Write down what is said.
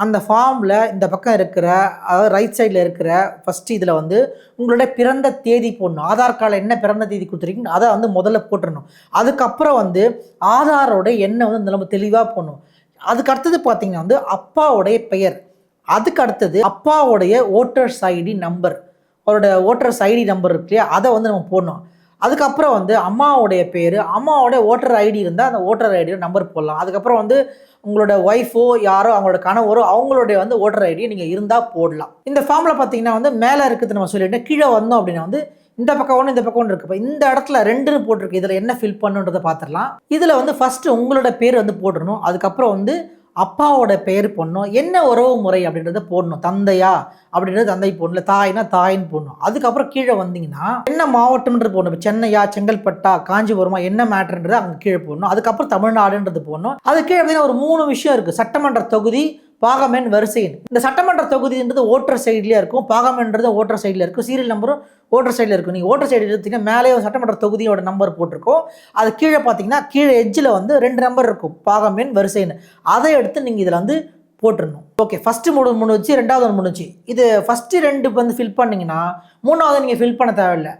அந்த ஃபார்மில் இந்த பக்கம் இருக்கிற அதாவது ரைட் சைடில் இருக்கிற ஃபஸ்ட்டு இதில் வந்து உங்களுடைய பிறந்த தேதி போடணும். ஆதார் கார்டில் என்ன பிறந்த தேதி கொடுத்துருக்கீங்க அதை வந்து முதல்ல போட்டுடணும். அதுக்கப்புறம் வந்து ஆதாரோட எண்ணை வந்து நம்ம தெளிவாக போடணும். அதுக்கு அடுத்தது பார்த்தீங்கன்னா வந்து அப்பாவுடைய பெயர், அதுக்கு அடுத்தது அப்பாவுடைய ஓட்டர்ஸ் ஐடி நம்பர், அவரோட ஓட்டர்ஸ் ஐடி நம்பர் இருக்கு இல்லையா, அதை வந்து நம்ம போடணும். அதுக்கப்புறம் வந்து அம்மாவுடைய பேர், அம்மாவோடைய ஓட்டர் ஐடி இருந்தால் அந்த ஓட்டர் ஐடியோட நம்பர் போடலாம். அதுக்கப்புறம் வந்து உங்களோட ஒய்ஃபோ யாரோ அவங்களோட கணவரோ அவங்களுடைய வந்து ஓட்டர் ஐடி நீங்கள் இருந்தால் போடலாம். இந்த ஃபார்மில் பார்த்தீங்கன்னா வந்து மேலே இருக்குது நம்ம சொல்லிட்டு கீழே வந்தோம் அப்படின்னா வந்து இந்த பக்கம் ஒன்று இந்த பக்கம் ஒன்று இருக்குது. இப்போ இந்த இடத்துல 2ன்னு போட்டிருக்கு. இதில் என்ன ஃபில் பண்ணுன்றதை பார்த்துடலாம். இதில் வந்து ஃபஸ்ட்டு உங்களோட பேர் வந்து போடணும். அதுக்கப்புறம் வந்து அப்பாவோட பெயர் போடணும். என்ன உறவு முறை அப்படின்றத போடணும். தந்தையா அப்படின்றது தந்தை போடணும், இல்லை தாய்னா தாயின்னு போடணும். அதுக்கப்புறம் கீழே வந்தீங்கன்னா என்ன மாவட்டம்ன்றது போடணும். இப்போ சென்னையா, செங்கல்பட்டா, காஞ்சிபுரமா, என்ன மேட்டர்ன்றது அங்கே கீழே போடணும். அதுக்கப்புறம் தமிழ்நாடுன்றது போடணும். அது கீழே பார்த்தீங்கன்னா ஒரு 3 விஷயம் இருக்குது. சட்டமன்ற தொகுதி, பாகமெண், வரிசை எண். இந்த சட்டமன்ற தொகுதின்றது ஓட்டர் சைட்லேயே இருக்கும், பாகமென்றது ஓட்டர் சைடில் இருக்கும், சீரியல் நம்பரும் ஓட்டர் சைடில் இருக்கும். நீங்கள் ஓட்டர் சைடு எடுத்தீங்கன்னா மேலே சட்டமன்ற தொகுதியோட நம்பர் போட்டிருக்கோம். அது கீழே பார்த்தீங்கன்னா கீழே எட்ஜில் வந்து 2 நம்பர் இருக்கும், பாகமெண், வரிசை எண். அதை எடுத்து நீங்கள் இதில் வந்து போட்டுடணும். ஓகே, ஃபஸ்ட்டு 3 வச்சு 2வது 1 முடிச்சு. இது ஃபஸ்ட்டு 2 வந்து ஃபில் பண்ணிங்கன்னா 3வது நீங்கள் ஃபில் பண்ண தேவையில்லை.